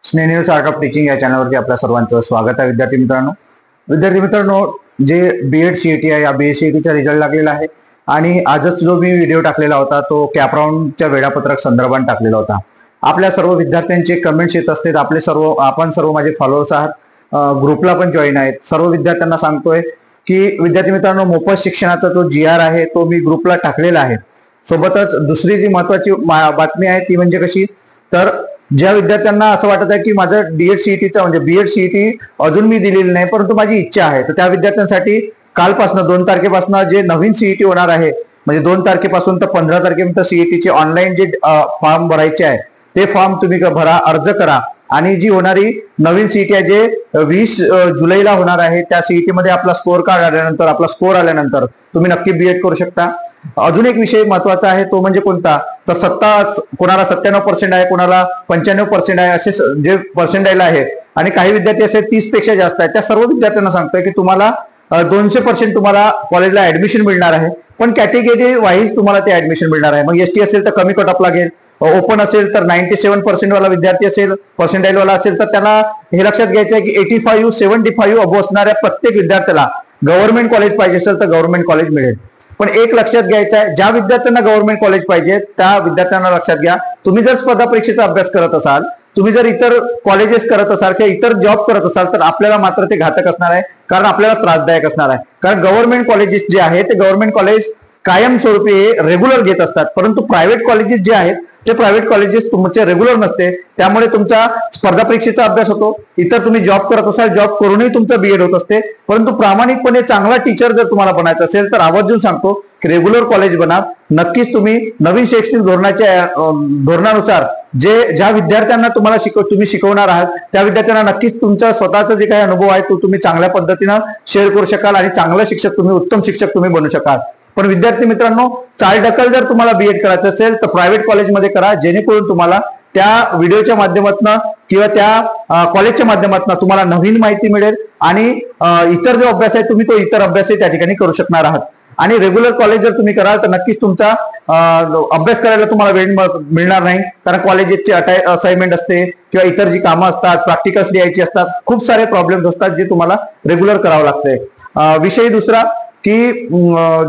स्नेनियर्स art of teaching या चॅनलवरती आपल्या सर्वांचं स्वागत आहे. विद्यार्थी मित्रांनो, जे बीएड सीईटी आहे या बीएड सीईटीचा रिझल्ट लागलेला आहे आणि आजच जो मी व्हिडिओ टाकलेला होता तो कॅपराऊंडच्या वेळापत्रक संदर्भात टाकलेला होता. आपल्या सर्व विद्यार्थ्यांचे कमेंट्स येत असतात. आपण सर्व माझे फॉलोअर्स आहात, ग्रुपला पण जॉईन आहेत. सर्व विद्यार्थ्यांना सांगतोय की विद्यार्थी मित्रांनो, मोफत शिक्षणाचा जो GR आहे तो मी ग्रुपला टाकलेला आहे. सोबतच दुसरी जी महत्वाची बातमी आहे ती म्हणजे कशी, तर ज्या विद्यार्थ्यांना असं वाटत आहे की माझं डीएड सीईटीचा म्हणजे बीएड सीईटी अजून मी दिलेली नाही परंतु माझी इच्छा आहे, तर त्या विद्यार्थ्यांसाठी कालपासून 2 तारखेपासून जे नवीन सीईटी होणार आहे, म्हणजे 2 तारखेपासून तर 15 तारखेपर्यंत सीईटीचे ऑनलाईन जे फॉर्म भरायचे आहे ते फॉर्म तुम्ही भरा, अर्ज करा. आणि जी होणारी नवीन सीईटी आहे जे 20 जुलैला होणार आहे, त्या सीईटी मध्ये आपला स्कोर कार्ड आल्यानंतर, आपला स्कोर आल्यानंतर तुम्ही नक्की बीएड करू शकता. अजून एक विषय महत्वाचा आहे तो म्हणजे कोणता, तर कोणाला 97% आहे, कोणाला 95% आहे, असे जे पर्सेंटाईल आहे आणि काही विद्यार्थी असे 30 पेक्षा जास्त आहेत. त्या सर्व विद्यार्थ्यांना सांगतोय की तुम्हाला 200% तुम्हाला कॉलेजला ऍडमिशन मिळणार आहे, पण कॅटेगरी वाईज तुम्हाला ते ऍडमिशन मिळणार आहे. मग एसटी असेल तर कमी कट ऑफ लागेल, ओपन असेल तर 97% वाला विद्यार्थी असेल, पर्सेंटाईल वाला असेल तर त्याला हे लक्षात घ्यायचं आहे की 85, 75 अबो असणाऱ्या प्रत्येक विद्यार्थ्याला गव्हर्नमेंट कॉलेज पाहिजे असेल तर गव्हर्नमेंट कॉलेज मिळेल. पण एक लक्षात घ्यायचं आहे, ज्या विद्यार्थ्यांना गव्हर्नमेंट कॉलेज पाहिजे त्या विद्यार्थ्यांना लक्षात घ्या, तुम्ही जर स्पर्धा परीक्षेचा अभ्यास करत असाल, तुम्ही जर इतर कॉलेजेस करत असाल किंवा इतर जॉब करत असाल तर आपल्याला मात्र ते घातक असणार आहे, कारण आपल्याला त्रासदायक असणार आहे. कारण गव्हर्नमेंट कॉलेजेस जे आहेत ते गव्हर्नमेंट कॉलेज कायमस्वरूपी रेग्युलर घेत असतात, परंतु प्रायव्हेट कॉलेजेस जे आहेत ते प्रायव्हेट कॉलेजेस तुमचे रेग्युलर नसते. त्यामुळे तुमचा स्पर्धा परीक्षेचा अभ्यास होतो, इतर तुम्ही जॉब करत असाल, जॉब करूनही तुमचं बीएड होत असते. परंतु प्रामाणिकपणे चांगला टीचर जर तुम्हाला बनायचं असेल तर आवर्जून सांगतो की रेग्युलर कॉलेज बना. नक्कीच तुम्ही नवीन शैक्षणिक धोरणानुसार ज्या विद्यार्थ्यांना तुम्ही शिकवणार आहात त्या विद्यार्थ्यांना नक्कीच तुमचा स्वतःचा जे काही अनुभव आहे तो तुम्ही चांगल्या पद्धतीनं शेअर करू शकाल आणि चांगला शिक्षक तुम्ही, उत्तम शिक्षक तुम्ही बनू शकाल. पण विद्यार्थी मित्रांनो, चालढकल जर तुम्हाला बीएड करायचं असेल तर प्रायव्हेट कॉलेजमध्ये करा, जेणेकरून तुम्हाला त्या व्हिडिओच्या माध्यमातून किंवा त्या कॉलेजच्या माध्यमातून तुम्हाला नवीन माहिती मिळेल आणि इतर जो अभ्यास आहे तुम्ही तो इतर अभ्यासही त्या ठिकाणी करू शकणार आहात. आणि रेग्युलर कॉलेज जर तुम्ही कराल तर नक्कीच तुमचा अभ्यास करायला तुम्हाला वेळ मिळणार नाही, कारण कॉलेजेसची असाइनमेंट असते किंवा इतर जी कामं असतात, प्रॅक्टिकल्स द्यायची असतात, खूप सारे प्रॉब्लेम्स असतात जे तुम्हाला रेग्युलर करावं लागतंय. विषय दुसरा की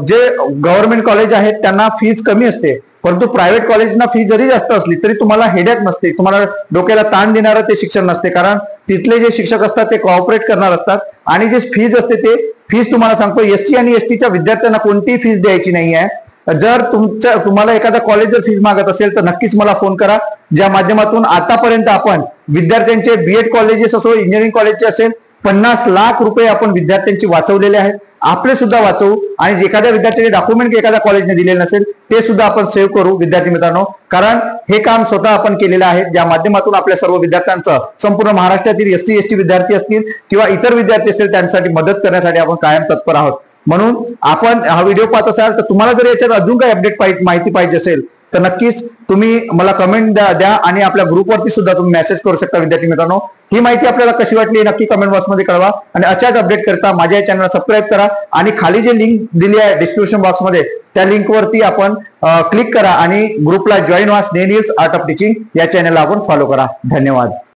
जे गव्हर्नमेंट कॉलेज आहेत त्यांना फीज कमी असते, परंतु प्रायव्हेट कॉलेजना फी जरी जास्त असली तरी तुम्हाला हेडॅक नसते, तुम्हाला डोक्याला ताण देणारं ते शिक्षण नसते, कारण तिथले जे शिक्षक असतात ते कोऑपरेट करणार असतात. आणि जे फीज असते ते फीज तुम्हाला सांगतो, एससी आणि एसटीच्या विद्यार्थ्यांना कोणतीही फीज द्यायची नाही आहे. जर तुम्हाला एखादा कॉलेज जर फीज मागत असेल तर नक्कीच मला फोन करा, ज्या माध्यमातून आतापर्यंत आपण विद्यार्थ्यांचे बीएड कॉलेजेस असो, इंजिनिअरिंग कॉलेजचे असेल, 50 लाख रुपये आपण विद्यार्थ्यांचे वाचवलेले आहेत. आपले सुद्धा वाचवू आणि एखाद्या विद्यार्थ्याचे डॉक्युमेंट एखाद्या कॉलेजने दिलेले नसेल ते सुद्धा आपण सेव्ह करू विद्यार्थी मित्रांनो, कारण हे काम स्वतः आपण केलेलं आहे, ज्या माध्यमातून आपल्या सर्व विद्यार्थ्यांचं, संपूर्ण महाराष्ट्रातील एसटी एसटी विद्यार्थी असतील किंवा इतर विद्यार्थी असतील त्यांच्यासाठी मदत करण्यासाठी आपण कायम तत्पर आहोत. म्हणून आपण हा व्हिडिओ पाहत असाल तर तुम्हाला जर याच्यात अजून काही अपडेट माहिती पाहिजे असेल तर नक्कीच तुम्ही मला कमेंट द्या आणि आपल्या ग्रुपवरती सुद्धा तुम्ही मेसेज करू शकता. विद्यार्थी मित्रांनो, ही माहिती आपल्याला कशी वाटली नक्की कमेंट बॉक्समध्ये कळवा आणि अशाच अपडेट करता माझ्या चॅनलला सबस्क्राईब करा आणि खाली जे लिंक दिली आहे डिस्क्रिप्शन बॉक्समध्ये त्या लिंकवरती आपण क्लिक करा आणि ग्रुपला जॉईन व्हा. स्नेनियर्स आर्ट ऑफ टीचिंग या चॅनलला आपण फॉलो करा. धन्यवाद.